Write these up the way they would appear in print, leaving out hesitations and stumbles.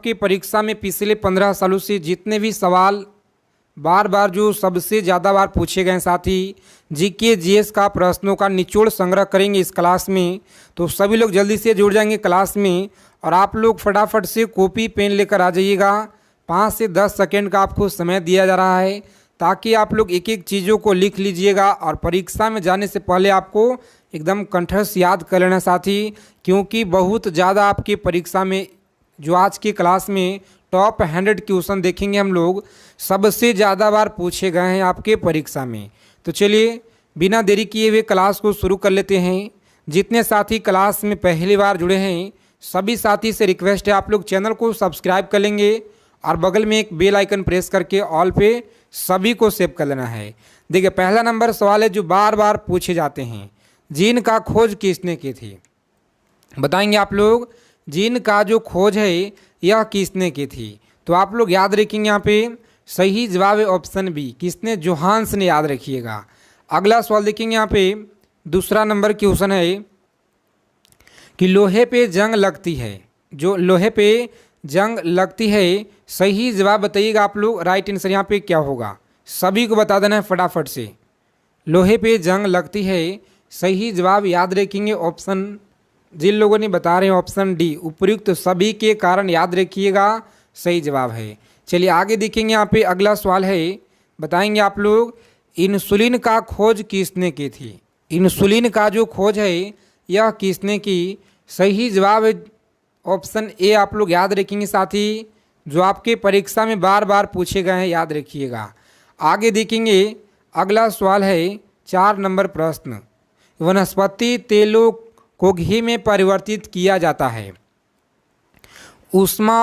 आपके परीक्षा में पिछले 15 सालों से जितने भी सवाल बार बार जो सबसे ज़्यादा बार पूछे गए साथी जीके जीएस का प्रश्नों का निचोड़ संग्रह करेंगे इस क्लास में। तो सभी लोग जल्दी से जुड़ जाएंगे क्लास में और आप लोग फटाफट से कॉपी पेन लेकर आ जाइएगा। 5 से 10 सेकंड का आपको समय दिया जा रहा है ताकि आप लोग एक एक चीज़ों को लिख लीजिएगा और परीक्षा में जाने से पहले आपको एकदम कंठस्थ याद कर लेना साथी, क्योंकि बहुत ज़्यादा आपकी परीक्षा में जो आज की क्लास में टॉप 100 क्वेश्चन देखेंगे हम लोग, सबसे ज़्यादा बार पूछे गए हैं आपके परीक्षा में। तो चलिए बिना देरी किए हुए क्लास को शुरू कर लेते हैं। जितने साथी क्लास में पहली बार जुड़े हैं सभी साथी से रिक्वेस्ट है आप लोग चैनल को सब्सक्राइब कर लेंगे और बगल में एक बेल आइकन प्रेस करके ऑल पे सभी को सेव कर लेना है। देखिए पहला नंबर सवाल है जो बार बार पूछे जाते हैं, जीन का खोज किसने की थी? बताएंगे आप लोग जीन का जो खोज है यह किसने की थी? तो आप लोग याद रखेंगे यहाँ पे सही जवाब है ऑप्शन बी, किसने? जोहान्स ने, याद रखिएगा। अगला सवाल देखेंगे यहाँ पे दूसरा नंबर क्वेश्चन है कि लोहे पे जंग लगती है, जो लोहे पे जंग लगती है सही जवाब बताइएगा आप लोग। राइट आंसर यहाँ पे क्या होगा सभी को बता देना है फटाफट से। लोहे पे जंग लगती है सही जवाब याद रखेंगे ऑप्शन, जिन लोगों ने बता रहे हैं ऑप्शन डी, उपयुक्त सभी के कारण याद रखिएगा सही जवाब है। चलिए आगे देखेंगे यहाँ पे अगला सवाल है, बताएंगे आप लोग इंसुलिन का खोज किसने की थी? इंसुलिन का जो खोज है यह किसने की? सही जवाब है ऑप्शन ए, आप लोग याद रखेंगे साथी, जो आपके परीक्षा में बार बार पूछे गए हैं, याद रखिएगा। आगे देखेंगे अगला सवाल है 4 नंबर प्रश्न, वनस्पति तेलों को घी में परिवर्तित किया जाता है ऊष्मा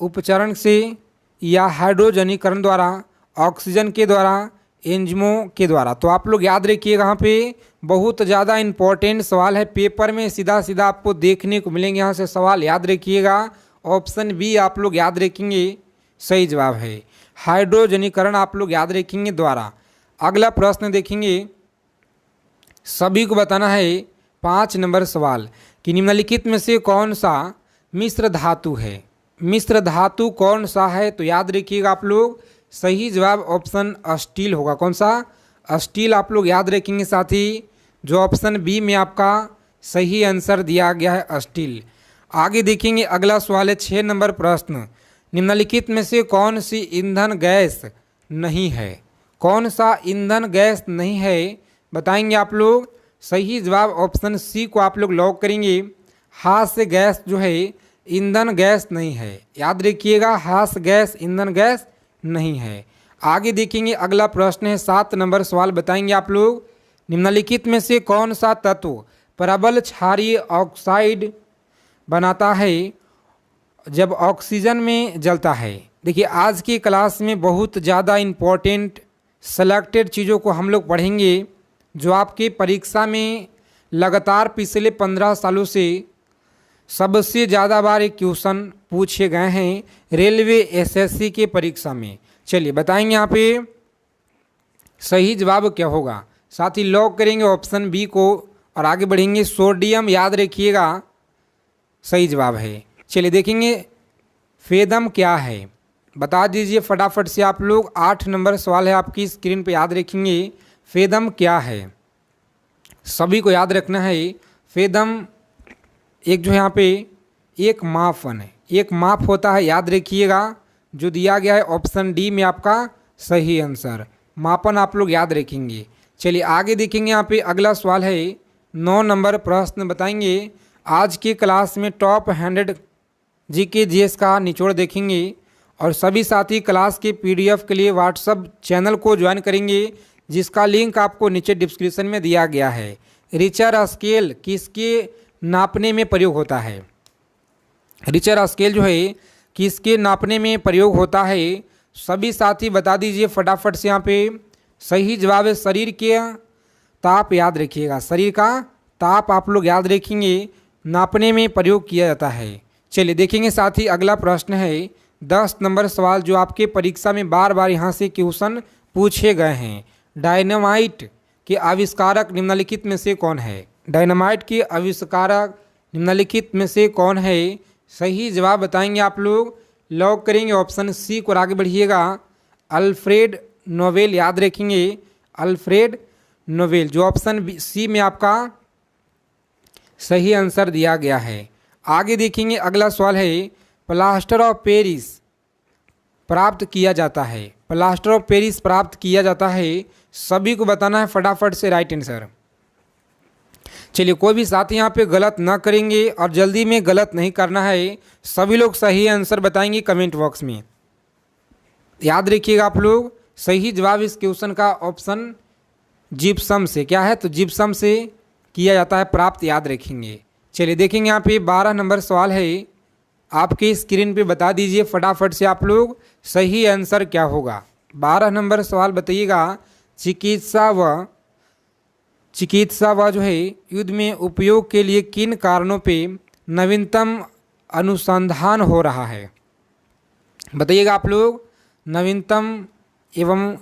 उपचरण से या हाइड्रोजनीकरण द्वारा, ऑक्सीजन के द्वारा, एंजाइमों के द्वारा? तो आप लोग याद रखिएगा यहाँ पे बहुत ज़्यादा इम्पोर्टेंट सवाल है, पेपर में सीधा सीधा आपको देखने को मिलेंगे यहाँ से सवाल, याद रखिएगा। ऑप्शन बी आप लोग याद रखेंगे सही जवाब है, हाइड्रोजनीकरण आप लोग याद रखेंगे द्वारा। अगला प्रश्न देखेंगे, सभी को बताना है 5 नंबर सवाल कि निम्नलिखित में से कौन सा मिश्र धातु है? मिश्र धातु कौन सा है? तो याद रखिएगा आप लोग सही जवाब ऑप्शन स्टील होगा। कौन सा? स्टील आप लोग याद रखेंगे साथी, जो ऑप्शन बी में आपका सही आंसर दिया गया है स्टील। आगे देखेंगे अगला सवाल है 6 नंबर प्रश्न, निम्नलिखित में से कौन सी ईंधन गैस नहीं है? कौन सा ईंधन गैस नहीं है बताएंगे आप लोग। सही जवाब ऑप्शन सी को आप लोग लॉक करेंगे, हास्य गैस जो है ईंधन गैस नहीं है, याद रखिएगा हास्य गैस ईंधन गैस नहीं है। आगे देखेंगे अगला प्रश्न है 7 नंबर सवाल, बताएंगे आप लोग निम्नलिखित में से कौन सा तत्व प्रबल क्षारीय ऑक्साइड बनाता है जब ऑक्सीजन में जलता है? देखिए आज की क्लास में बहुत ज़्यादा इम्पोर्टेंट सेलेक्टेड चीज़ों को हम लोग पढ़ेंगे जो आपके परीक्षा में लगातार पिछले 15 सालों से सबसे ज़्यादा बार एक क्वेश्चन पूछे गए हैं रेलवे एसएससी के परीक्षा में। चलिए बताएंगे यहाँ पे सही जवाब क्या होगा, साथ ही लॉक करेंगे ऑप्शन बी को और आगे बढ़ेंगे। सोडियम याद रखिएगा सही जवाब है। चलिए देखेंगे फेदम क्या है, बता दीजिए फटाफट से आप लोग। 8 नंबर सवाल है आपकी स्क्रीन पे, याद रखेंगे फेदम क्या है, सभी को याद रखना है। फेदम एक जो है यहाँ पे एक मापन है, एक माप होता है, याद रखिएगा, जो दिया गया है ऑप्शन डी में आपका सही आंसर, मापन आप लोग याद रखेंगे। चलिए आगे देखेंगे यहाँ पे अगला सवाल है 9 नंबर प्रश्न, बताएंगे आज की क्लास में टॉप 100 जीके जीएस का निचोड़ देखेंगे और सभी साथी क्लास के पीडीएफ के लिए व्हाट्सएप चैनल को ज्वाइन करेंगे जिसका लिंक आपको नीचे डिस्क्रिप्शन में दिया गया है। रिचर स्केल किसके नापने में प्रयोग होता है? रिचर स्केल जो है किसके नापने में प्रयोग होता है? सभी साथी बता दीजिए फटाफट से यहाँ पे। सही जवाब है शरीर के ताप, याद रखिएगा शरीर का ताप आप लोग याद रखेंगे नापने में प्रयोग किया जाता है। चलिए देखेंगे साथी अगला प्रश्न है 10 नंबर सवाल, जो आपके परीक्षा में बार बार यहाँ से क्वेश्चन पूछे गए हैं। डायनामाइट के आविष्कारक निम्नलिखित में से कौन है? डायनामाइट के आविष्कारक निम्नलिखित में से कौन है? सही जवाब बताएंगे आप लोग लॉक करेंगे ऑप्शन सी को और आगे बढ़िएगा। अल्फ्रेड नोबेल याद रखेंगे, अल्फ्रेड नोबेल, जो ऑप्शन सी में आपका सही आंसर दिया गया है। आगे देखेंगे अगला सवाल है, प्लास्टर ऑफ पेरिस प्राप्त किया जाता है, प्लास्टर ऑफ पेरिस प्राप्त किया जाता है, सभी को बताना है फटाफट से राइट आंसर। चलिए कोई भी साथी यहाँ पे गलत ना करेंगे और जल्दी में गलत नहीं करना है, सभी लोग सही आंसर बताएंगे कमेंट बॉक्स में। याद रखिएगा आप लोग, सही जवाब इस क्वेश्चन का ऑप्शन जिप्सम से, क्या है तो जिप्सम से किया जाता है प्राप्त, याद रखेंगे। चलिए देखेंगे यहाँ पे 12 नंबर सवाल है, आपके स्क्रीन पे बता दीजिए फटाफट से आप लोग सही आंसर क्या होगा। 12 नंबर सवाल बताइएगा, चिकित्सा व जो है युद्ध में उपयोग के लिए किन कारणों पे नवीनतम अनुसंधान हो रहा है, बताइएगा आप लोग। नवीनतम एवं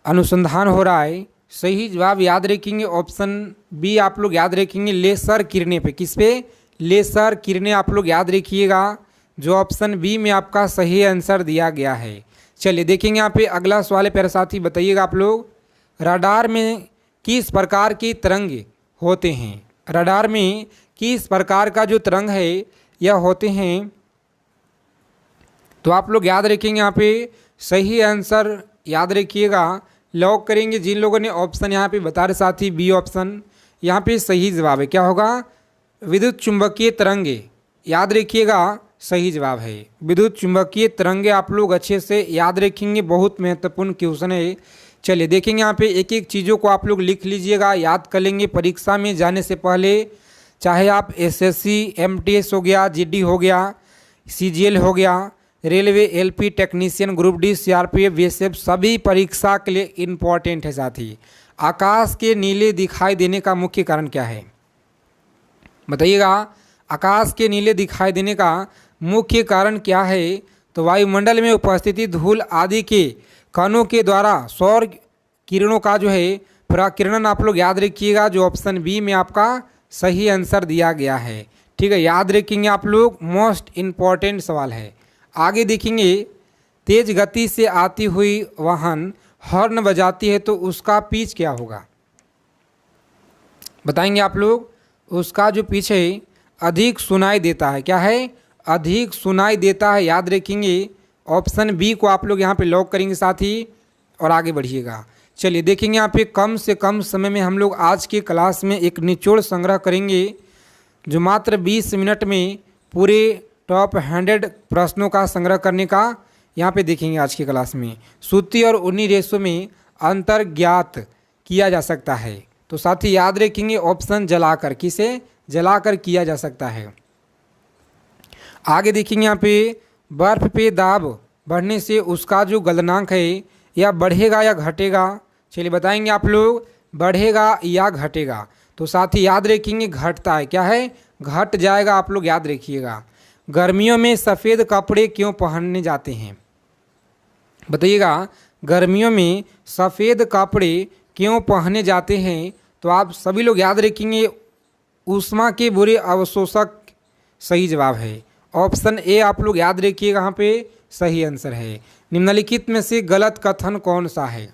अनुसंधान हो रहा है, सही जवाब याद रखेंगे ऑप्शन बी आप लोग याद रखेंगे, लेसर किरणें पे। किस पे? लेसर किरणें आप लोग याद रखिएगा, जो ऑप्शन बी में आपका सही आंसर दिया गया है। चलिए देखेंगे यहाँ पे अगला सवाल है प्यारे साथी, बताइएगा आप लोग, रडार में किस प्रकार की तरंग होते हैं, रडार में किस प्रकार का जो तरंग है यह होते हैं, तो आप लोग याद रखेंगे यहाँ पे सही आंसर याद रखिएगा, लॉक करेंगे जिन लोगों ने ऑप्शन यहाँ पे बता रहे साथी बी ऑप्शन यहाँ पे सही जवाब है। क्या होगा? विद्युत चुंबकीय तरंगे, याद रखिएगा सही जवाब है विद्युत चुंबकीय तरंगे। आप लोग अच्छे से याद रखेंगे, बहुत महत्वपूर्ण क्वेश्चन है। चलिए देखेंगे यहाँ पे एक एक चीज़ों को आप लोग लिख लीजिएगा, याद कर लेंगे परीक्षा में जाने से पहले, चाहे आप एसएससी एमटीएस हो गया, जीडी हो गया, सीजीएल हो गया, railway LP technician, group D, CRPF, BSF, सभी परीक्षा के लिए इम्पॉर्टेंट है साथी। आकाश के नीले दिखाई देने का मुख्य कारण क्या है, बताइएगा। आकाश के नीले दिखाई देने का मुख्य कारण क्या है, तो वायुमंडल में उपस्थिति धूल आदि के कणों के द्वारा सौर किरणों का जो है प्रकीर्णन, आप लोग याद रखिएगा, जो ऑप्शन बी में आपका सही आंसर दिया गया है। ठीक है, याद रखेंगे आप लोग, मोस्ट इम्पॉर्टेंट सवाल है। आगे देखेंगे, तेज गति से आती हुई वाहन हॉर्न बजाती है तो उसका पिच क्या होगा, बताएंगे आप लोग। उसका जो पिच है अधिक सुनाई देता है, क्या है? अधिक सुनाई देता है, याद रखेंगे ऑप्शन बी को आप लोग यहाँ पे लॉक करेंगे साथी और आगे बढ़िएगा। चलिए देखेंगे यहाँ पे कम से कम समय में हम लोग आज के क्लास में एक निचोड़ संग्रह करेंगे, जो मात्र 20 मिनट में पूरे टॉप 100 प्रश्नों का संग्रह करने का यहाँ पे देखेंगे आज की क्लास में। सूती और ऊनी रेशों में अंतर ज्ञात किया जा सकता है, तो साथी याद रखेंगे ऑप्शन जलाकर, किसे? जलाकर किया जा सकता है। आगे देखेंगे यहाँ पे, बर्फ पे दाब बढ़ने से उसका जो गलनांक है यह बढ़ेगा या घटेगा, चलिए बताएंगे आप लोग, बढ़ेगा या घटेगा, तो साथी याद रखेंगे घटता है, क्या है? घट जाएगा, आप लोग याद रखिएगा। गर्मियों में सफ़ेद कपड़े क्यों पहनने जाते हैं, बताइएगा। गर्मियों में सफ़ेद कपड़े क्यों पहने जाते हैं, तो आप सभी लोग याद रखेंगे ऊष्मा के बुरे अवशोषक सही जवाब है, ऑप्शन ए आप लोग याद रखिएगा, यहाँ पे सही आंसर है। निम्नलिखित में से गलत कथन कौन सा है,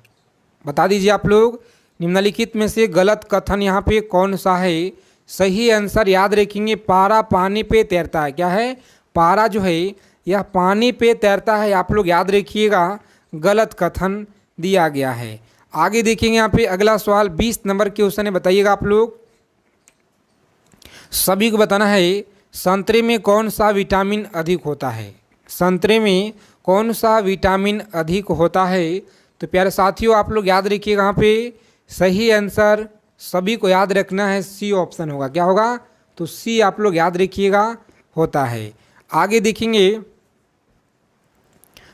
बता दीजिए आप लोग। निम्नलिखित में से गलत कथन यहाँ पे कौन सा है, सही आंसर याद रखेंगे, पारा पानी पे तैरता है, क्या है? पारा जो है यह पानी पे तैरता है, आप लोग याद रखिएगा, गलत कथन दिया गया है। आगे देखेंगे यहाँ पे अगला सवाल 20 नंबर क्वेश्चन है, बताइएगा आप लोग, सभी को बताना है, संतरे में कौन सा विटामिन अधिक होता है, संतरे में कौन सा विटामिन अधिक होता है, तो प्यारे साथियों आप लोग याद रखिएगा, यहाँ पे सही आंसर सभी को याद रखना है, सी ऑप्शन होगा, क्या होगा? तो सी आप लोग याद रखिएगा होता है। आगे देखेंगे,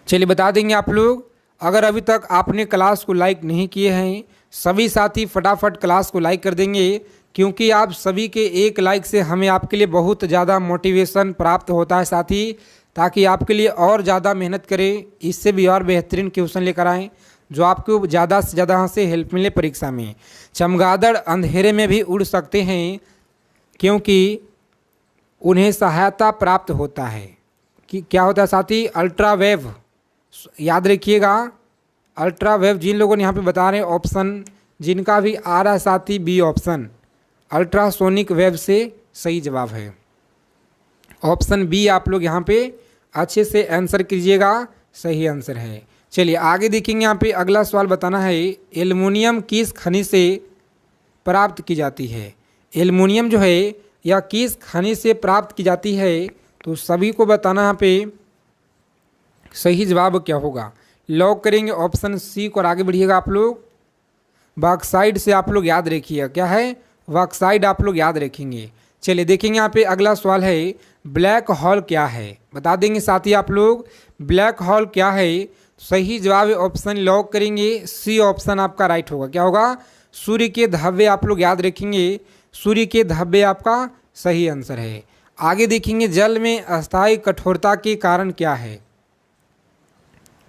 चलिए बता देंगे आप लोग, अगर अभी तक आपने क्लास को लाइक नहीं किए हैं, सभी साथी फटाफट क्लास को लाइक कर देंगे, क्योंकि आप सभी के एक लाइक से हमें आपके लिए बहुत ज़्यादा मोटिवेशन प्राप्त होता है साथी, ताकि आपके लिए और ज़्यादा मेहनत करें, इससे भी और बेहतरीन क्वेश्चन लेकर आएँ जो आपको ज़्यादा से ज़्यादा यहाँ से हेल्प मिले परीक्षा में। चमगादड़ अंधेरे में भी उड़ सकते हैं क्योंकि उन्हें सहायता प्राप्त होता है, कि क्या होता है साथी, अल्ट्रावेव। याद रखिएगा, अल्ट्रावेव जिन लोगों ने यहाँ पे बता रहे हैं ऑप्शन जिनका भी आ रहा है साथी बी ऑप्शन, अल्ट्रासोनिक वेव से सही जवाब है। ऑप्शन बी आप लोग यहाँ पे अच्छे से आंसर कीजिएगा, सही आंसर है। चलिए आगे देखेंगे, यहाँ पे अगला सवाल बताना है, एल्युमिनियम किस खनिज से प्राप्त की जाती है। एल्युमिनियम जो है यह किस खनिज से प्राप्त की जाती है, तो सभी को बताना यहाँ पे सही जवाब क्या होगा। लॉक करेंगे ऑप्शन सी को और आगे बढ़िएगा आप लोग। बॉक्साइड से आप लोग याद रखिए, क्या है, बॉक्साइड आप लोग याद रखेंगे। चलिए देखेंगे यहाँ पे अगला सवाल है, ब्लैक होल क्या है, बता देंगे साथी आप लोग ब्लैक होल क्या है। सही जवाब ऑप्शन लॉक करेंगे सी ऑप्शन आपका राइट होगा। क्या होगा, सूर्य के धब्बे आप लोग याद रखेंगे, सूर्य के धब्बे आपका सही आंसर है। आगे देखेंगे, जल में अस्थायी कठोरता के कारण क्या है,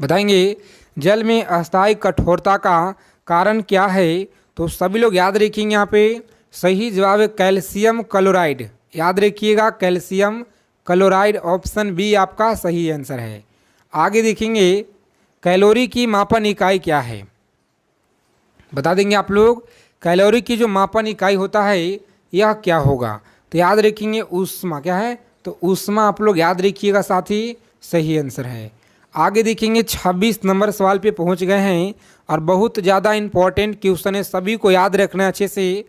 बताएंगे जल में अस्थायी कठोरता का कारण क्या है। तो सभी लोग याद रखेंगे यहाँ पे सही जवाब है कैल्शियम क्लोराइड। याद रखिएगा कैल्शियम क्लोराइड, ऑप्शन बी आपका सही आंसर है। आगे देखेंगे, कैलोरी की मापन इकाई क्या है, बता देंगे आप लोग कैलोरी की जो मापन इकाई होता है यह क्या होगा। तो याद रखेंगे ऊष्मा, क्या है, तो ऊष्मा आप लोग याद रखिएगा साथी, सही आंसर है। आगे देखेंगे 26 नंबर सवाल पे पहुंच गए हैं और बहुत ज़्यादा इम्पोर्टेंट क्वेश्चन है, सभी को याद रखना है अच्छे से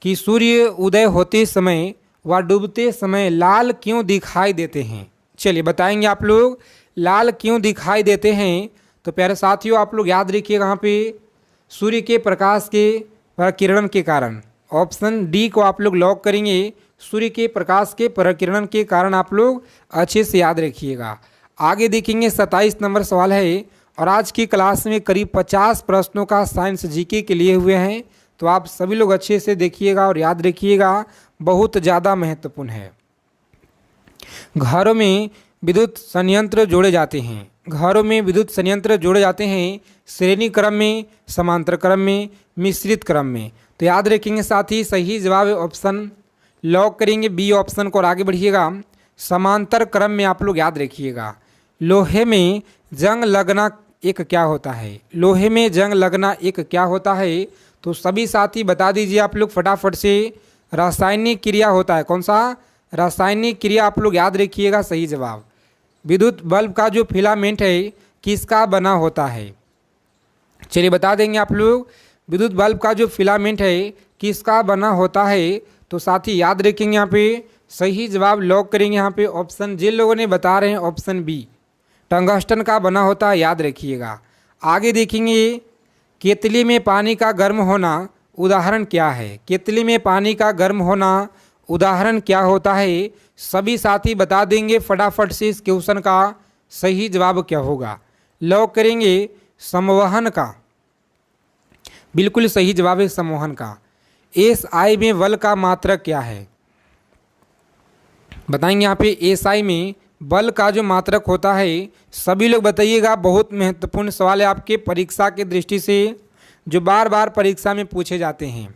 कि सूर्य उदय होते समय व डूबते समय लाल क्यों दिखाई देते हैं। चलिए बताएंगे आप लोग लाल क्यों दिखाई देते हैं। तो प्यारे साथियों आप लोग याद रखिएगा यहाँ पे सूर्य के प्रकाश के प्रकिरण के कारण, ऑप्शन डी को आप लोग लॉक करेंगे, सूर्य के प्रकाश के प्रकिरण के कारण आप लोग अच्छे से याद रखिएगा। आगे देखेंगे 27 नंबर सवाल है और आज की क्लास में करीब 50 प्रश्नों का साइंस जीके के लिए हुए हैं, तो आप सभी लोग अच्छे से देखिएगा और याद रखिएगा, बहुत ज़्यादा महत्वपूर्ण है। घरों में विद्युत संयंत्र जोड़े जाते हैं, घरों में विद्युत संयंत्र जोड़े जाते हैं श्रेणी क्रम में, समांतर क्रम में, मिश्रित क्रम में। तो याद रखेंगे साथ ही सही जवाब ऑप्शन लॉक करेंगे बी ऑप्शन को और आगे बढ़िएगा, समांतर क्रम में आप लोग याद रखिएगा। लोहे में जंग लगना एक क्या होता है, लोहे में जंग लगना एक क्या होता है। तो सभी साथी बता दीजिए आप लोग फटाफट से, रासायनिक क्रिया होता है। कौन सा, रासायनिक क्रिया आप लोग याद रखिएगा, सही जवाब। विद्युत बल्ब का जो फिलामेंट है किसका बना होता है, चलिए बता देंगे आप लोग विद्युत बल्ब का जो फिलामेंट है किसका बना होता है। तो साथी याद रखेंगे यहाँ पे सही जवाब लॉक करेंगे यहाँ पे ऑप्शन, जिन लोगों ने बता रहे हैं ऑप्शन बी टंगस्टन का बना होता है, याद रखिएगा। आगे देखेंगे, केतली में पानी का गर्म होना उदाहरण क्या है, केतली में पानी का गर्म होना उदाहरण क्या होता है। सभी साथी बता देंगे फटाफट से इस क्वेश्चन का सही जवाब क्या होगा। लॉक करेंगे संवहन का, बिल्कुल सही जवाब है संवहन का। एसआई में बल का मात्रक क्या है, बताएंगे यहाँ पे एसआई में बल का जो मात्रक होता है, सभी लोग बताइएगा, बहुत महत्वपूर्ण सवाल है आपके परीक्षा की दृष्टि से, जो बार बार परीक्षा में पूछे जाते हैं।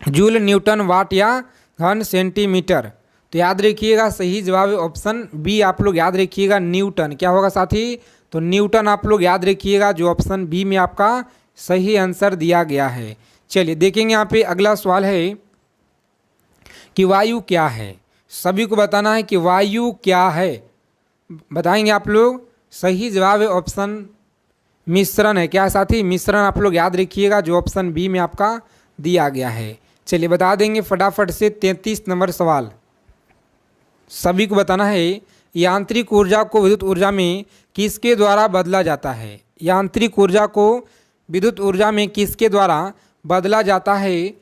जूल, न्यूटन, वाट या घन सेंटीमीटर। तो याद रखिएगा सही जवाब ऑप्शन बी आप लोग याद रखिएगा, न्यूटन। क्या होगा साथी, तो न्यूटन आप लोग याद रखिएगा, जो ऑप्शन बी में आपका सही आंसर दिया गया है। चलिए देखेंगे यहाँ पे अगला सवाल है कि वायु क्या है। सभी को बताना है कि वायु क्या है, बताएंगे आप लोग। सही जवाब है ऑप्शन मिश्रण है। क्या साथी, मिश्रण आप लोग याद रखिएगा, जो ऑप्शन बी में आपका दिया गया है। चलिए बता देंगे फटाफट से 33 नंबर सवाल, सभी को बताना है, यांत्रिक ऊर्जा को विद्युत ऊर्जा में किसके द्वारा बदला जाता है। यांत्रिक ऊर्जा को विद्युत ऊर्जा में किसके द्वारा बदला जाता है,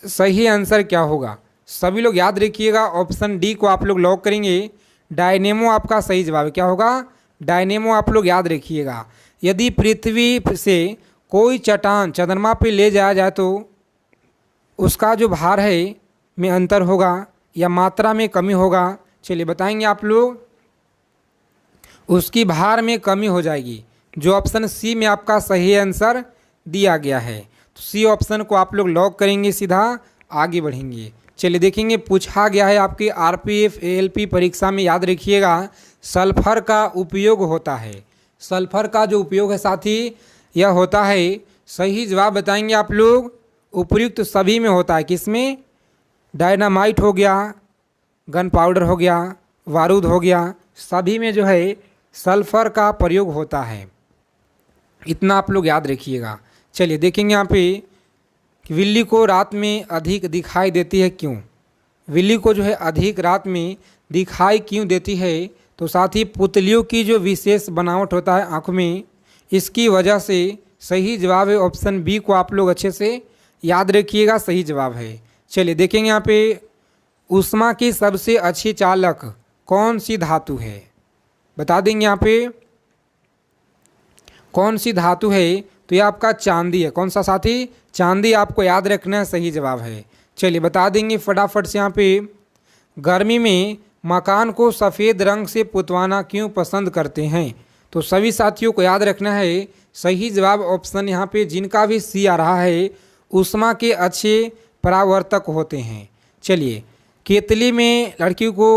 सही आंसर क्या होगा। सभी लोग याद रखिएगा, ऑप्शन डी को आप लोग लॉक करेंगे, डायनेमो आपका सही जवाब है। क्या होगा, डायनेमो आप लोग याद रखिएगा। यदि पृथ्वी से कोई चट्टान चंद्रमा पे ले जाया जाए तो उसका जो भार है में अंतर होगा या मात्रा में कमी होगा। चलिए बताएंगे आप लोग, उसकी भार में कमी हो जाएगी, जो ऑप्शन सी में आपका सही आंसर दिया गया है। तो सी ऑप्शन को आप लोग लॉक करेंगे, सीधा आगे बढ़ेंगे। चलिए देखेंगे, पूछा गया है आपके आरपीएफ एएलपी परीक्षा में, याद रखिएगा सल्फर का उपयोग होता है। सल्फर का जो उपयोग है साथी यह होता है, सही जवाब बताएंगे आप लोग, उपयुक्त सभी में होता है। किसमें? डायनामाइट हो गया, गन पाउडर हो गया, बारूद हो गया, सभी में जो है सल्फर का प्रयोग होता है। इतना आप लोग याद रखिएगा। चलिए देखेंगे यहाँ पे कि बिल्ली को रात में अधिक दिखाई देती है, क्यों? बिल्ली को जो है अधिक रात में दिखाई क्यों देती है? तो साथ ही पुतलियों की जो विशेष बनावट होता है आँखों में, इसकी वजह से। सही जवाब है ऑप्शन बी को आप लोग अच्छे से याद रखिएगा, सही जवाब है। चलिए देखेंगे यहाँ पे, ऊष्मा की सबसे अच्छी चालक कौन सी धातु है? बता देंगे यहाँ पे कौन सी धातु है, तो ये आपका चांदी है। कौन सा साथी? चांदी आपको याद रखना है, सही जवाब है। चलिए बता देंगे फटाफट से यहाँ पे, गर्मी में मकान को सफ़ेद रंग से पुतवाना क्यों पसंद करते हैं? तो सभी साथियों को याद रखना है, सही जवाब ऑप्शन यहाँ पे जिनका भी सी आ रहा है, ऊष्मा के अच्छे परावर्तक होते हैं। चलिए, केतली में लड़कियों को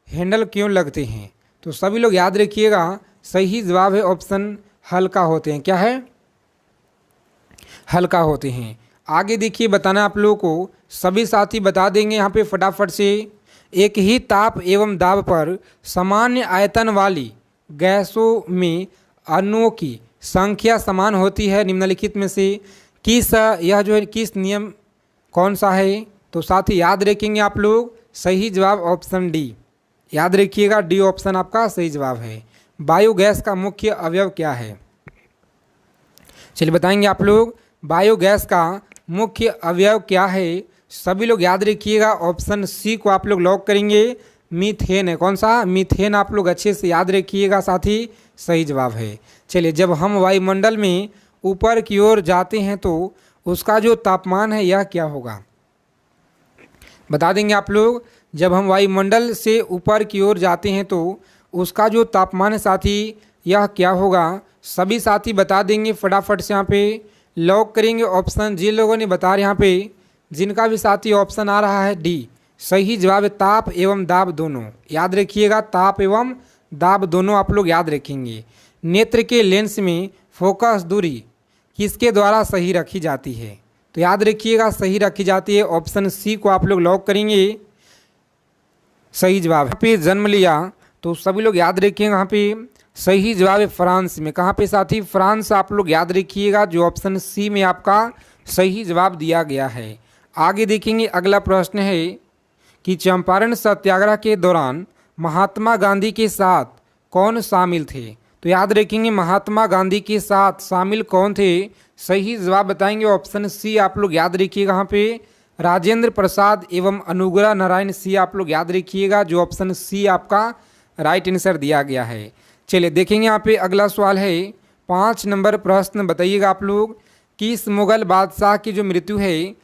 हैंडल क्यों लगते हैं? तो सभी लोग याद रखिएगा, सही जवाब है ऑप्शन हल्का होते हैं। क्या है? हल्का होते हैं। आगे देखिए, बताना आप लोगों को, सभी साथी बता देंगे यहाँ पे फटाफट से। एक ही ताप एवं दाब पर सामान्य आयतन वाली गैसों में अणुओं की संख्या समान होती है, निम्नलिखित में से यह जो है किस नियम कौन सा है? तो साथी याद रखेंगे आप लोग, सही जवाब ऑप्शन डी। याद रखिएगा, डी ऑप्शन आपका सही जवाब है। बायोगैस का मुख्य अवयव क्या है? चलिए बताएंगे आप लोग, बायोगैस का मुख्य अवयव क्या है? सभी लोग याद रखिएगा, ऑप्शन सी को आप लोग लॉक करेंगे, मीथेन है। कौन सा? मीथेन आप लोग अच्छे से याद रखिएगा साथी, सही जवाब है। चलिए, जब हम वायुमंडल में ऊपर की ओर जाते हैं तो उसका जो तापमान है यह क्या होगा? बता देंगे आप लोग, जब हम वायुमंडल से ऊपर की ओर जाते हैं तो उसका जो तापमान है साथी यह क्या होगा? सभी साथी बता देंगे फटाफट से, यहाँ पे लॉक करेंगे ऑप्शन जिन लोगों ने बता रहे, यहाँ पे जिनका भी साथी ऑप्शन आ रहा है डी, सही जवाब है ताप एवं दाब दोनों। याद रखिएगा, ताप एवं दाब दोनों आप लोग याद रखेंगे। नेत्र के लेंस में फोकस दूरी किसके द्वारा सही रखी जाती है? तो याद रखिएगा, सही रखी जाती है, ऑप्शन सी को आप लोग लॉक करेंगे, सही जवाब है। पे जन्म लिया, तो सभी लोग याद रखिएगा, यहाँ पे सही जवाब है फ्रांस में। कहाँ पे साथी? फ्रांस आप लोग याद रखिएगा, जो ऑप्शन सी में आपका सही जवाब दिया गया है। आगे देखेंगे, अगला प्रश्न है कि चंपारण सत्याग्रह के दौरान महात्मा गांधी के साथ कौन शामिल थे? तो याद रखेंगे, महात्मा गांधी के साथ शामिल कौन थे? सही जवाब बताएंगे ऑप्शन सी आप लोग याद रखिएगा, यहाँ पे राजेंद्र प्रसाद एवं अनुग्रह नारायण सी आप लोग याद रखिएगा, जो ऑप्शन सी आपका राइट आंसर दिया गया है। चलिए देखेंगे, यहाँ पे अगला सवाल है, 5 नंबर प्रश्न बताइएगा आप लोग, किस मुगल बादशाह की जो मृत्यु है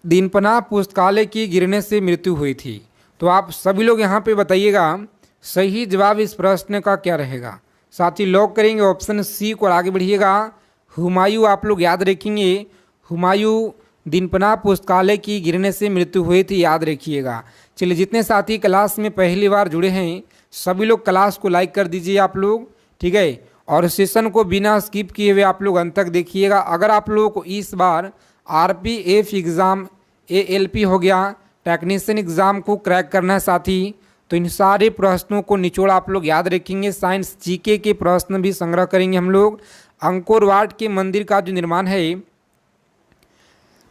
दीनपनाह पुस्तकालय की गिरने से मृत्यु हुई थी? तो आप सभी लोग यहाँ पे बताइएगा, सही जवाब इस प्रश्न का क्या रहेगा? साथ ही लॉक करेंगे ऑप्शन सी को, आगे बढ़िएगा। हुमायूं आप लोग याद रखेंगे, हुमायूं दीनपनाह पुस्तकालय की गिरने से मृत्यु हुई थी, याद रखिएगा। चलिए, जितने साथी क्लास में पहली बार जुड़े हैं सभी लोग क्लास को लाइक कर दीजिए आप लोग, ठीक है, और सेशन को बिना स्किप किए हुए आप लोग अंत तक देखिएगा। अगर आप लोगों को इस बार आरपीएफ एग्ज़ाम, एएलपी हो गया, टेक्नीशियन एग्ज़ाम को क्रैक करना है साथी, तो इन सारे प्रश्नों को निचोड़ आप लोग याद रखेंगे। साइंस जीके के प्रश्न भी संग्रह करेंगे हम लोग। अंकोर वाट के मंदिर का जो निर्माण है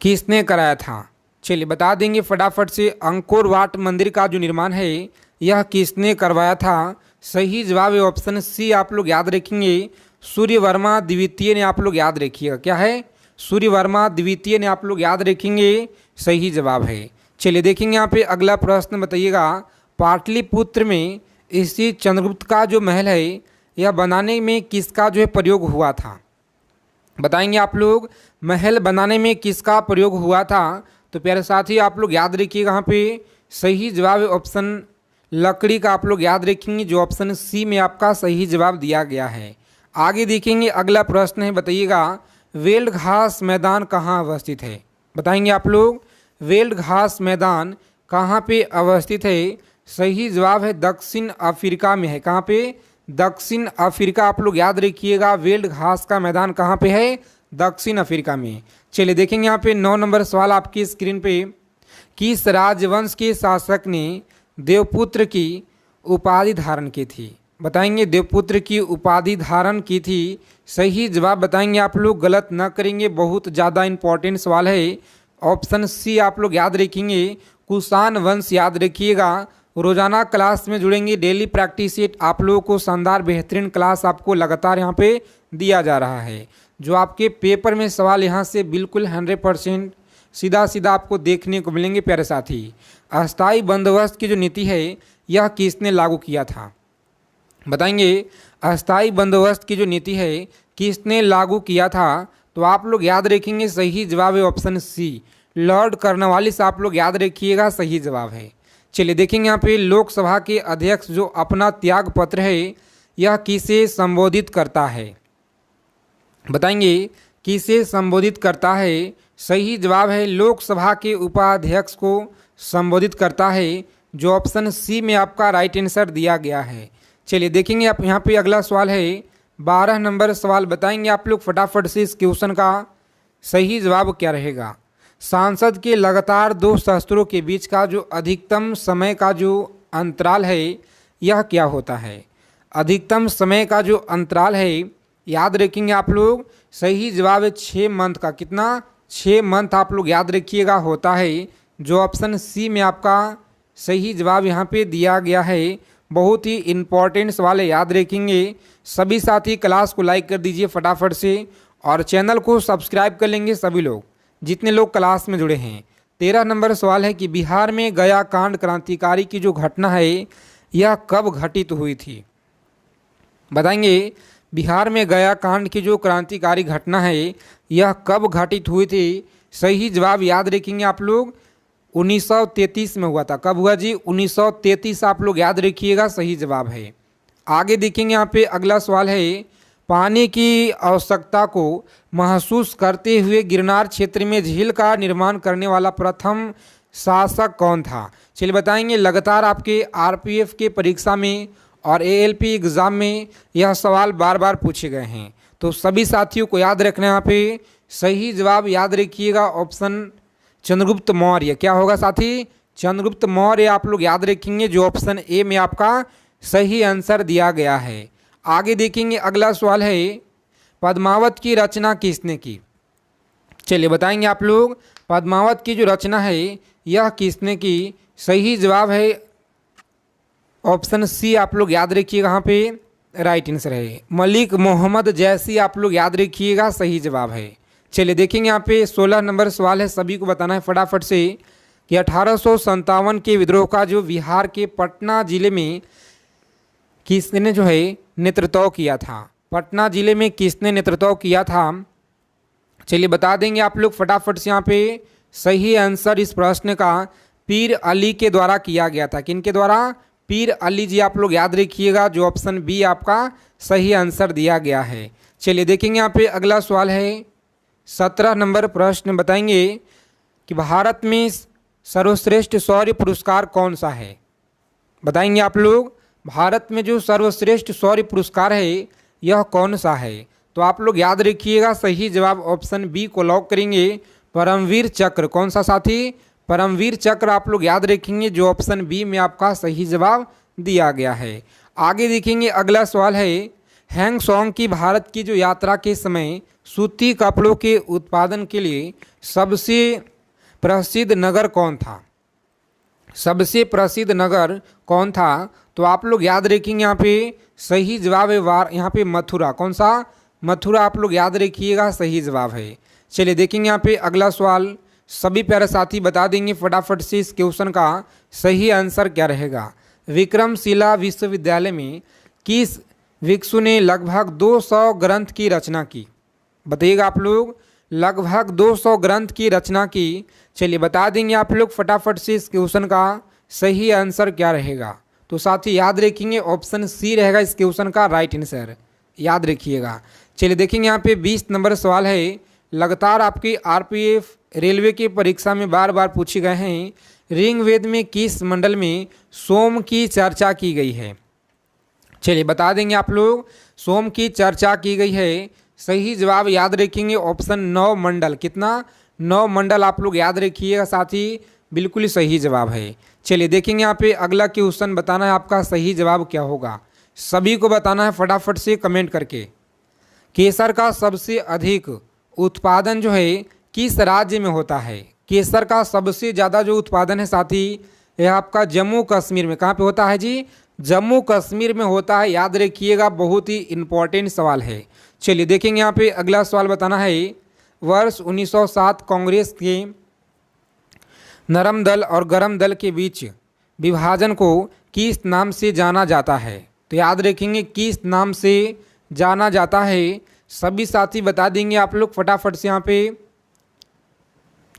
किसने कराया था? चलिए बता देंगे फटाफट से, अंकोर वाट मंदिर का जो निर्माण है यह किसने करवाया था? सही जवाब है ऑप्शन सी आप लोग याद रखेंगे, सूर्यवर्मा द्वितीय ने आप लोग याद रखिएगा। क्या है? सूर्यवर्मा द्वितीय ने आप लोग याद रखेंगे, सही जवाब है। चलिए देखेंगे यहाँ पे अगला प्रश्न बताइएगा, पाटलिपुत्र में स्थित चंद्रगुप्त का जो महल है यह बनाने में किसका जो है प्रयोग हुआ था? बताएंगे आप लोग, महल बनाने में किसका प्रयोग हुआ था? तो प्यारे साथी आप लोग याद रखिएगा, यहाँ पे सही जवाब ऑप्शन लकड़ी का आप लोग याद रखेंगे, जो ऑप्शन सी में आपका सही जवाब दिया गया है। आगे देखेंगे अगला प्रश्न है, बताइएगा वेल्ड घास मैदान कहाँ अवस्थित है? बताएंगे आप लोग, वेल्ड घास मैदान कहाँ पे अवस्थित है? सही जवाब है दक्षिण अफ्रीका में है। कहाँ पे? दक्षिण अफ्रीका। आप लोग याद रखिएगा, वेल्ड घास का मैदान कहाँ पे है? दक्षिण अफ्रीका में। चलिए देखेंगे यहाँ पे 9 नंबर सवाल आपकी स्क्रीन पे। किस राजवंश के शासक ने देवपुत्र की उपाधि धारण की थी? बताएंगे देवपुत्र की उपाधि धारण की थी। सही जवाब बताएंगे आप लोग, गलत ना करेंगे, बहुत ज़्यादा इंपॉर्टेंट सवाल है। ऑप्शन सी आप लोग याद रखेंगे, कुषाण वंश याद रखिएगा। रोजाना क्लास में जुड़ेंगे, डेली प्रैक्टिस सेट आप लोगों को शानदार बेहतरीन क्लास आपको लगातार यहाँ पे दिया जा रहा है। जो आपके पेपर में सवाल यहाँ से बिल्कुल 100% सीधा सीधा आपको देखने को मिलेंगे प्यारे साथी। अस्थायी बंदोबस्त की जो नीति है यह किसने लागू किया था? बताएंगे अस्थायी बंदोबस्त की जो नीति है किसने लागू किया था? तो आप लोग याद रखेंगे, सही जवाब है ऑप्शन सी, लॉर्ड कर्नवालिस। आप लोग याद रखिएगा, सही जवाब है। चलिए देखेंगे यहाँ पे लोकसभा के अध्यक्ष जो अपना त्याग पत्र है यह किसे संबोधित करता है? बताएंगे किसे संबोधित करता है? सही जवाब है लोकसभा के उपाध्यक्ष को संबोधित करता है, जो ऑप्शन सी में आपका राइट आंसर दिया गया है। चलिए देखेंगे आप यहाँ पे अगला सवाल है 12 नंबर सवाल। बताएंगे आप लोग फटाफट से इस क्वेश्चन का सही जवाब क्या रहेगा? सांसद के लगातार 2 सत्रों के बीच का जो अधिकतम समय का जो अंतराल है यह क्या होता है? अधिकतम समय का जो अंतराल है याद रखेंगे आप लोग, सही जवाब है 6 मंथ का। कितना? 6 मंथ आप लोग याद रखिएगा होता है, जो ऑप्शन सी में आपका सही जवाब यहाँ पे दिया गया है। बहुत ही इम्पॉर्टेंट सवाल है, याद रखेंगे। सभी साथी क्लास को लाइक कर दीजिए फटाफट से और चैनल को सब्सक्राइब कर लेंगे सभी लोग जितने लोग क्लास में जुड़े हैं। 13 नंबर सवाल है कि बिहार में गया कांड क्रांतिकारी की जो घटना है यह कब घटित हुई थी? बताएंगे बिहार में गया कांड की जो क्रांतिकारी घटना है यह कब घटित हुई थी? सही जवाब याद रखेंगे आप लोग, 1933 में हुआ था। कब हुआ जी? 1933 आप लोग याद रखिएगा, सही जवाब है। आगे देखेंगे यहाँ पे अगला सवाल है, पानी की आवश्यकता को महसूस करते हुए गिरनार क्षेत्र में झील का निर्माण करने वाला प्रथम शासक कौन था? चलिए बताएंगे, लगातार आपके आरपीएफ के परीक्षा में और एएलपी एग्ज़ाम में यह सवाल बार बार पूछे गए हैं, तो सभी साथियों को याद रखना। यहाँ पे सही जवाब याद रखिएगा ऑप्शन चंद्रगुप्त मौर्य। क्या होगा साथी? चंद्रगुप्त मौर्य आप लोग याद रखेंगे, जो ऑप्शन ए में आपका सही आंसर दिया गया है। आगे देखेंगे अगला सवाल है, पद्मावत की रचना किसने की? चलिए बताएंगे आप लोग, पद्मावत की जो रचना है यह किसने की? सही जवाब है ऑप्शन सी आप लोग याद रखिएगा, यहाँ पे राइट आंसर है मलिक मोहम्मद जैसी। आप लोग याद रखिएगा, सही जवाब है। चलिए देखेंगे यहाँ पे 16 नंबर सवाल है, सभी को बताना है फटाफट से कि 1857 के विद्रोह का जो बिहार के पटना जिले में किसने जो है नेतृत्व किया था? पटना जिले में किसने नेतृत्व किया था? चलिए बता देंगे आप लोग फटाफट से। यहाँ पे सही आंसर इस प्रश्न का पीर अली के द्वारा किया गया था। किनके द्वारा? पीर अली जी आप लोग याद रखिएगा, जो ऑप्शन बी आपका सही आंसर दिया गया है। चलिए देखेंगे यहाँ पे अगला सवाल है 17 नंबर प्रश्न। बताएंगे कि भारत में सर्वश्रेष्ठ शौर्य पुरस्कार कौन सा है? बताएंगे आप लोग, भारत में जो सर्वश्रेष्ठ शौर्य पुरस्कार है यह कौन सा है? तो आप लोग याद रखिएगा, सही जवाब ऑप्शन बी को लॉक करेंगे, परमवीर चक्र। कौन सा साथी? परमवीर चक्र आप लोग याद रखेंगे, जो ऑप्शन बी में आपका सही जवाब दिया गया है। आगे देखेंगे अगला सवाल है, हैंगसोंग की भारत की जो यात्रा के समय सूती कपड़ों के उत्पादन के लिए सबसे प्रसिद्ध नगर कौन था? सबसे प्रसिद्ध नगर कौन था? तो आप लोग याद रखेंगे, यहाँ पे सही जवाब है यहाँ पे मथुरा। कौन सा? मथुरा आप लोग याद रखिएगा, सही जवाब है। चलिए देखेंगे यहाँ पे अगला सवाल, सभी प्यारे साथी बता देंगे फटाफट से इस क्वेश्चन का सही आंसर क्या रहेगा। विक्रमशिला विश्वविद्यालय में किस भिक्षु ने लगभग 200 ग्रंथ की रचना की? बताइएगा आप लोग, लगभग 200 ग्रंथ की रचना की। चलिए बता देंगे आप लोग फटाफट से इस क्वेश्चन का सही आंसर क्या रहेगा। तो साथी याद रखेंगे, ऑप्शन सी रहेगा इस क्वेश्चन का राइट आंसर, याद रखिएगा। चलिए देखेंगे यहाँ पे 20 नंबर सवाल है, लगातार आपकी आरपीएफ रेलवे की परीक्षा में बार बार पूछे गए हैं। ऋग्वेद में किस मंडल में सोम की चर्चा की गई है? चलिए बता देंगे आप लोग, सोम की चर्चा की गई है। सही जवाब याद रखेंगे ऑप्शन 9 मंडल। कितना? 9 मंडल आप लोग याद रखिएगा साथी, बिल्कुल सही जवाब है। चलिए देखेंगे यहाँ पे अगला क्वेश्चन, बताना है आपका सही जवाब क्या होगा। सभी को बताना है फटाफट से कमेंट करके। केसर का सबसे अधिक उत्पादन जो है किस राज्य में होता है? केसर का सबसे ज़्यादा जो उत्पादन है साथी, यह आपका जम्मू कश्मीर में। कहाँ पे होता है जी? जम्मू कश्मीर में होता है। याद रखिएगा, बहुत ही इंपॉर्टेंट सवाल है। चलिए देखेंगे यहाँ पे अगला सवाल, बताना है वर्ष 1907 कांग्रेस के नरम दल और गरम दल के बीच विभाजन को किस नाम से जाना जाता है? तो याद रखेंगे किस नाम से जाना जाता है। सभी साथी बता देंगे आप लोग फटाफट से यहाँ पे।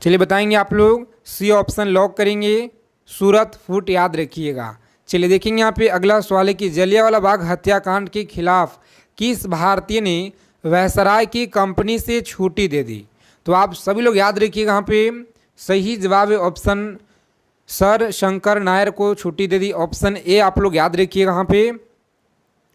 चलिए बताएंगे आप लोग, सी ऑप्शन लॉक करेंगे, सूरत फूट याद रखिएगा। चलिए देखेंगे यहाँ पे अगला सवाल है कि जलियांवाला बाग हत्याकांड के खिलाफ किस भारतीय ने वायसराय की कंपनी से छुट्टी दे दी? तो आप सभी लोग याद रखिएगा, यहाँ पे सही जवाब है ऑप्शन सर शंकर नायर को छुट्टी दे दी। ऑप्शन ए आप लोग याद रखिएगा, यहाँ पे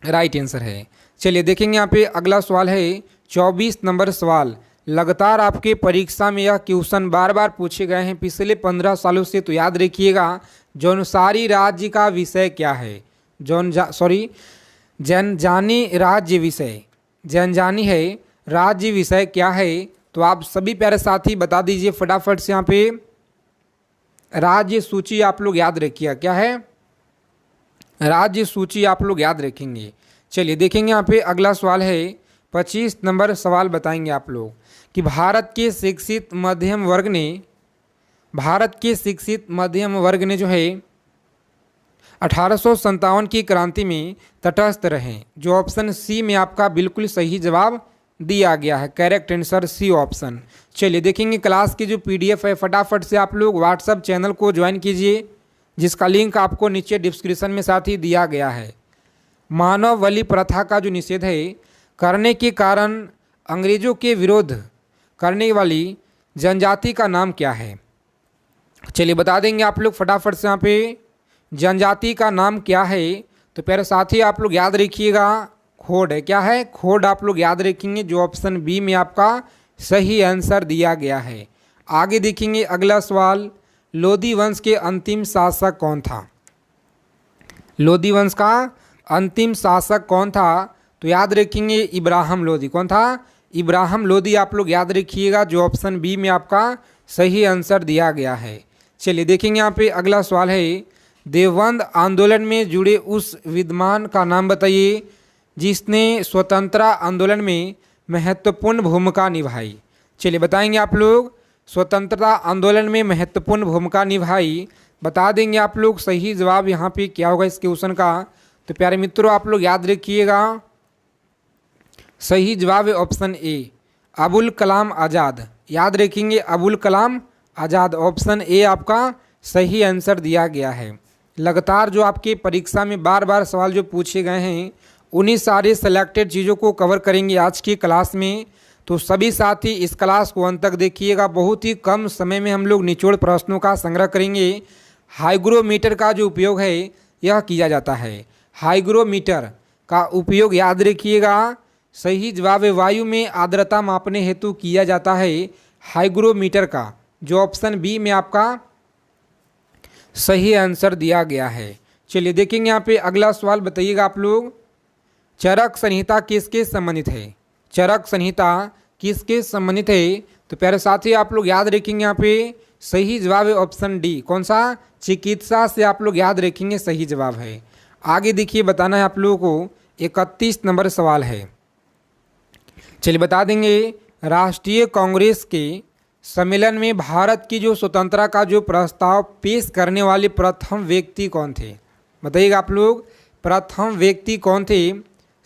राइट आंसर है। चलिए देखेंगे यहाँ पे अगला सवाल है 24 नंबर सवाल। लगातार आपके परीक्षा में यह क्वेश्चन बार बार पूछे गए हैं पिछले 15 सालों से, तो याद रखिएगा जौनसारी राज्य का विषय क्या है? जनजानी राज्य विषय, जनजानी है राज्य विषय क्या है? तो आप सभी प्यारे साथी बता दीजिए फटाफट से। यहाँ पे राज्य सूची आप लोग याद रखिए, क्या है? राज्य सूची आप लोग याद रखेंगे। चलिए देखेंगे यहाँ पे अगला सवाल है 25 नंबर सवाल, बताएंगे आप लोग कि भारत के शिक्षित मध्यम वर्ग ने जो है 1857 की क्रांति में तटस्थ रहे। जो ऑप्शन सी में आपका बिल्कुल सही जवाब दिया गया है, करेक्ट आंसर सी ऑप्शन। चलिए देखेंगे क्लास की जो पीडीएफ है, फटाफट से आप लोग व्हाट्सएप चैनल को ज्वाइन कीजिए, जिसका लिंक आपको नीचे डिस्क्रिप्शन में साथ ही दिया गया है। मानव बलि प्रथा का जो निषेध है करने के कारण अंग्रेजों के विरोध करने वाली जनजाति का नाम क्या है? चलिए बता देंगे आप लोग फटाफट से। यहाँ पे जनजाति का नाम क्या है? तो प्यारे साथी आप लोग याद रखिएगा, खोड है। क्या है? खोड आप लोग याद रखेंगे, जो ऑप्शन बी में आपका सही आंसर दिया गया है। आगे देखेंगे अगला सवाल, लोधी वंश के अंतिम शासक कौन था? लोधी वंश का अंतिम शासक कौन था? तो याद रखेंगे इब्राहिम लोधी। कौन था? इब्राहिम लोधी आप लोग याद रखिएगा, जो ऑप्शन बी में आपका सही आंसर दिया गया है। चलिए देखेंगे यहाँ पे अगला सवाल है, देवबंद आंदोलन में जुड़े उस विद्वान का नाम बताइए जिसने स्वतंत्रता आंदोलन में महत्वपूर्ण भूमिका निभाई। चलिए बताएंगे आप लोग, स्वतंत्रता आंदोलन में महत्वपूर्ण भूमिका निभाई, बता देंगे आप लोग सही जवाब यहाँ पे क्या होगा इस क्वेश्चन का। तो प्यारे मित्रों आप लोग याद रखिएगा, सही जवाब है ऑप्शन ए अबुल कलाम आज़ाद। याद रखेंगे अबुल कलाम आज़ाद, ऑप्शन ए आपका सही आंसर दिया गया है। लगातार जो आपके परीक्षा में बार बार सवाल जो पूछे गए हैं, उन्हीं सारे सेलेक्टेड चीज़ों को कवर करेंगे आज की क्लास में। तो सभी साथी इस क्लास को अंत तक देखिएगा। बहुत ही कम समय में हम लोग निचोड़ प्रश्नों का संग्रह करेंगे। हाइग्रोमीटर का जो उपयोग है यह किया जाता है। हाइग्रोमीटर का उपयोग याद रखिएगा, सही जवाब है वायु में आर्द्रता मापने हेतु किया जाता है हाइग्रोमीटर का, जो ऑप्शन बी में आपका सही आंसर दिया गया है। चलिए देखेंगे यहाँ पे अगला सवाल, बताइएगा आप लोग, चरक संहिता किसके संबंधित है? चरक संहिता किसके संबंधित है? तो प्यारे साथी आप लोग याद रखेंगे यहाँ पे सही जवाब है ऑप्शन डी। कौन सा? चिकित्सा से आप लोग याद रखेंगे, सही जवाब है। आगे देखिए बताना है आप लोगों को 31 नंबर सवाल है। चलिए बता देंगे, राष्ट्रीय कांग्रेस के सम्मेलन में भारत की जो स्वतंत्रता का जो प्रस्ताव पेश करने वाले प्रथम व्यक्ति कौन थे? बताइएगा आप लोग, प्रथम व्यक्ति कौन थे?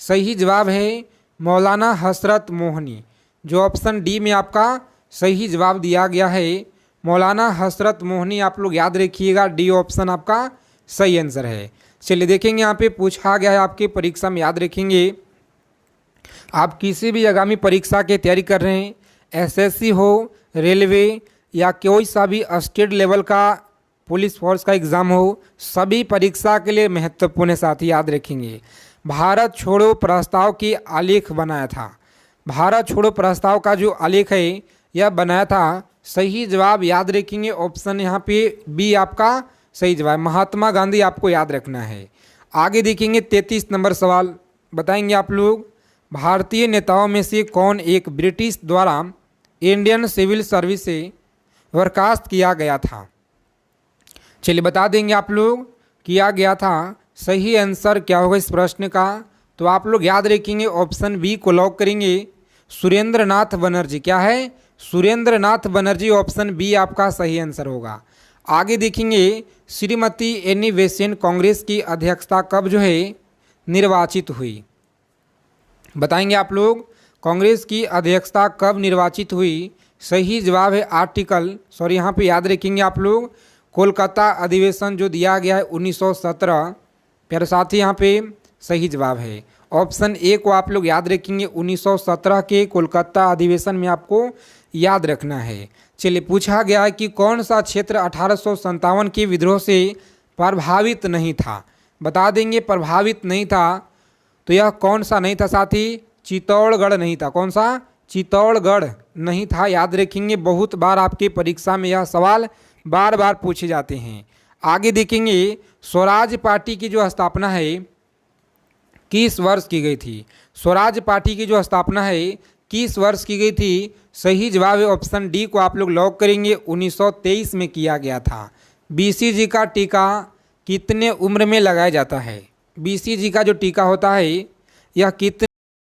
सही जवाब है मौलाना हसरत मोहनी, जो ऑप्शन डी में आपका सही जवाब दिया गया है। मौलाना हसरत मोहनी आप लोग याद रखिएगा, डी ऑप्शन आपका सही आंसर है। चलिए देखेंगे यहाँ पे पूछा गया है आपके परीक्षा में, याद रखेंगे आप किसी भी आगामी परीक्षा की तैयारी कर रहे हैं, एसएससी हो, रेलवे या कोई सा भी स्टेट लेवल का पुलिस फोर्स का एग्ज़ाम हो, सभी परीक्षा के लिए महत्वपूर्ण है साथी, याद रखेंगे। भारत छोड़ो प्रस्ताव की आलेख बनाया था। भारत छोड़ो प्रस्ताव का जो आलेख है यह बनाया था, सही जवाब याद रखेंगे ऑप्शन यहाँ पे बी आपका सही जवाब, महात्मा गांधी आपको याद रखना है। आगे देखेंगे 33 नंबर सवाल बताएंगे आप लोग, भारतीय नेताओं में से कौन एक ब्रिटिश द्वारा इंडियन सिविल सर्विस से बर्खास्त किया गया था? चलिए बता देंगे आप लोग, किया गया था। सही आंसर क्या होगा इस प्रश्न का? तो आप लोग याद रखेंगे ऑप्शन बी को लॉक करेंगे, सुरेंद्र नाथ बनर्जी। क्या है? सुरेंद्र नाथ बनर्जी, ऑप्शन बी आपका सही आंसर होगा। आगे देखेंगे श्रीमती एनी बेसेंट कांग्रेस की अध्यक्षता कब जो है निर्वाचित हुई? बताएंगे आप लोग, कांग्रेस की अध्यक्षता कब निर्वाचित हुई? सही जवाब है यहाँ पे याद रखेंगे आप लोग, कोलकाता अधिवेशन जो दिया गया है 1917, प्यारे साथी यहाँ पे सही जवाब है। ऑप्शन ए को आप लोग याद रखेंगे, 1917 के कोलकाता अधिवेशन में आपको याद रखना है। चलिए पूछा गया है कि कौन सा क्षेत्र 1857 के विद्रोह से प्रभावित नहीं था? बता देंगे प्रभावित नहीं था तो यह कौन सा नहीं था साथी? चित्तौड़गढ़ नहीं था। कौन सा? चित्तौड़गढ़ नहीं था, याद रखेंगे। बहुत बार आपके परीक्षा में यह सवाल बार बार पूछे जाते हैं। आगे देखेंगे स्वराज पार्टी की जो स्थापना है किस वर्ष की गई थी? स्वराज पार्टी की जो स्थापना है किस वर्ष की गई थी? सही जवाब है ऑप्शन डी को आप लोग लॉक करेंगे, 1923 में किया गया था। बीसीजी का टीका कितने उम्र में लगाया जाता है? बीसीजी का जो टीका होता है यह कितने